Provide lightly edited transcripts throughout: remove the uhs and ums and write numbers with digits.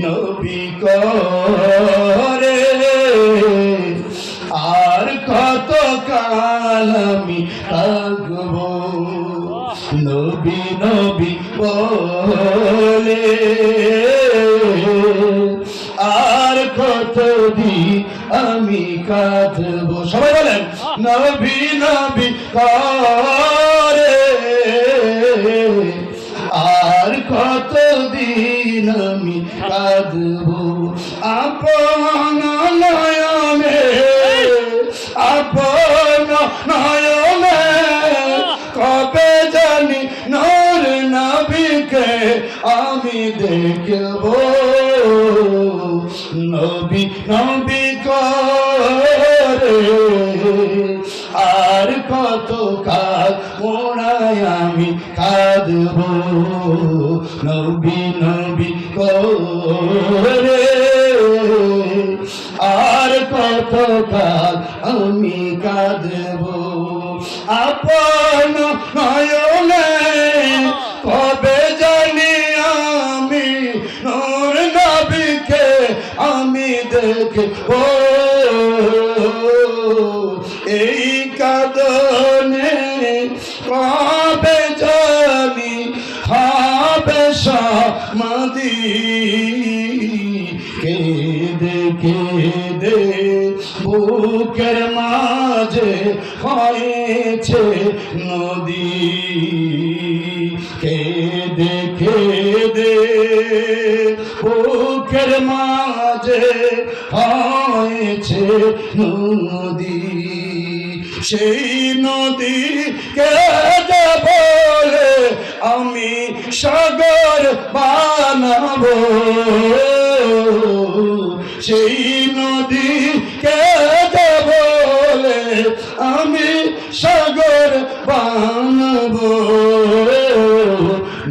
নবী করে আর কত কাল আমি থাকবো নবী নবী বলে আর কতদিন আমি কাঁদবো সবাই বলেন নবী নবী করে আর কতদিন আমি কাঁদবো আপন নয়নে আপন নয়নে কবে জানি নূর নবীকে আমি দেখব নবী নবী করে আর কত কাল মোড়ায় আমি কাঁদব নবী নবী করে আর কত কাল আমি কাঁদব আপন নয়নে কবে জানি আমি নূর নবীকে আমি দেখব এই কাঁদনে কবে জানি হবে সমাধি কেঁদে কেঁদে বুকের মাঝে হয়েছে নদী কেঁদে কেঁদে বুকের মাঝে হয়েছে নদী সেই নদী কেঁদে বলে আমি সাগর বানাবো সেই নদী কেঁদে বলে আমি সাগর বানাবো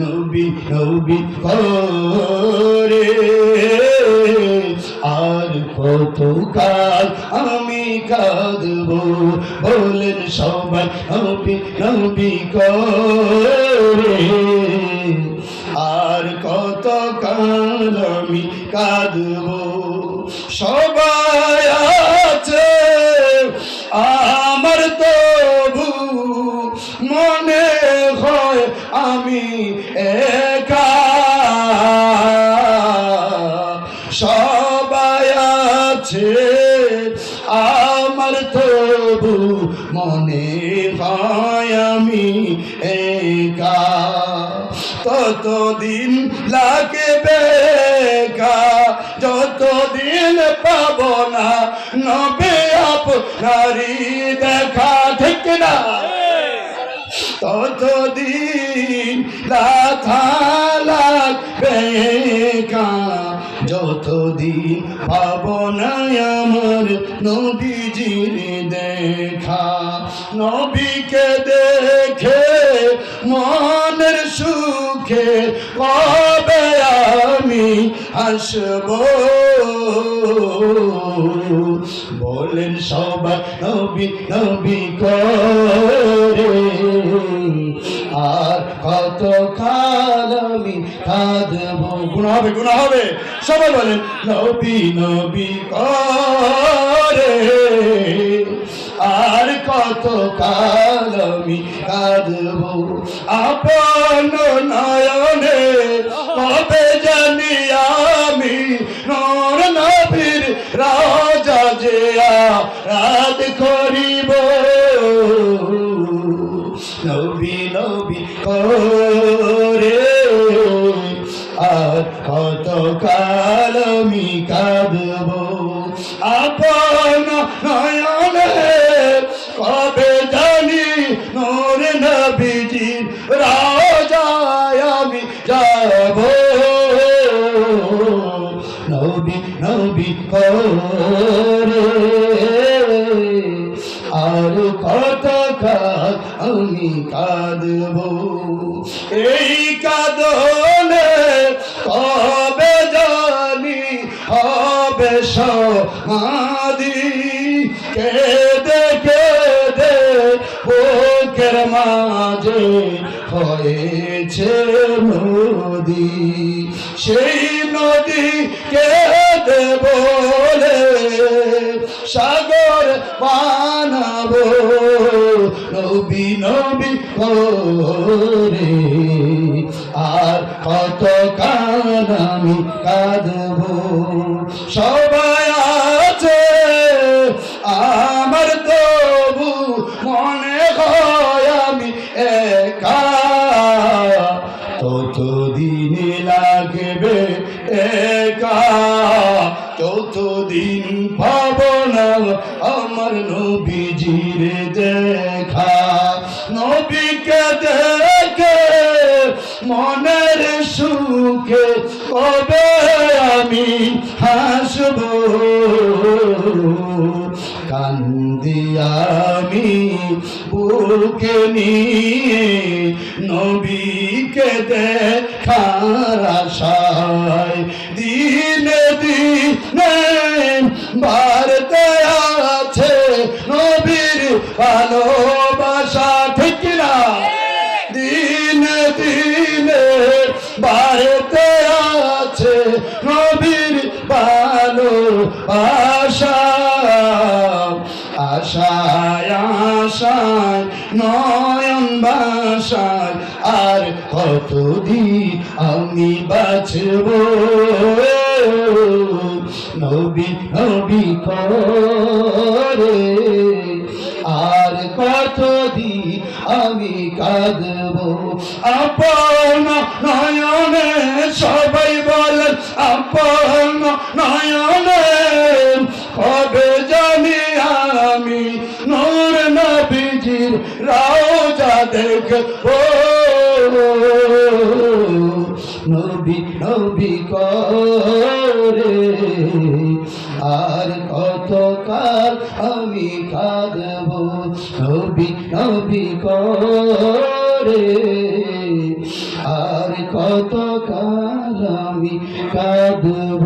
নবী নবী করে আর কত কাল আমি কাঁদবো বলেন সবাই নবী নবী করে আর কত কাল আমি কাঁদবো সবাই আছে আমার তবু মনে হয় আমি একা সবাই আছে আমার তবু মনে হয় আমি একা ততদিন লাগবে যতদিন পাব না নবী আপনারই দেখা ঠিক না ততদিন রাধা লাগবে যতদিন পাব না আমার নবীজির দেখা নবীকে দেখে মনের সুখে কবে আমি আসব বলেন সবাই নবী নবী করে আর কত কাল আমি কাঁদবো গুনাহ হবে সবাই বলেন নবী নবী করে আর কত কাল আমি কাঁদবো আপন নয়নে কবে জানি আমি নূর নবীর রাজা যে রাত করিব নবী নবী করে আর কত কাল আমি কাঁদবো আপন নয়নে কবে জানি নূর নবীজির রাজায় আমি যাব নবী নবী করে আর কত কাল আমি কাঁদবো এই কাঁদনে কবে জানি হবে সমাধি কেঁদে কেঁদে বুকের মাঝে হয়েছে নদী সেই নদীকে বলে সাগর বানাবো নবী নবী করে আর কত কাল আমি কাঁদবো সবাই আছে আমার তবু মনে হয় আমি একা ততদিন লাগবে একা ততদিন পাবো না আমার নবীজির দেখা নবীকে দেখে মনের সুখে কবে আমি হাসবো কান্দি আমি বুকে নিয়ে নবীকে দেখার আশায় দিনে দিনে বাড়তে আছে নবীর ভালোবাসা ঠিক না দিনে দিনে বাড়তে আছে নবীর ভালোবাসা আশায় আশায় নয়ন বাসায় আর কতদিন আমি বাঁচব নবী নবী করে আর কতদিন আমি কাঁদব আপন নয়নে সবাই বলেন আপন নয়নে কবে জানি আমি নূর নবীজির রওজা দেখব নবী নবী করে আর কত কাল আমি কাঁদব নবী নবী করে আর কত কাল আমি কাঁদব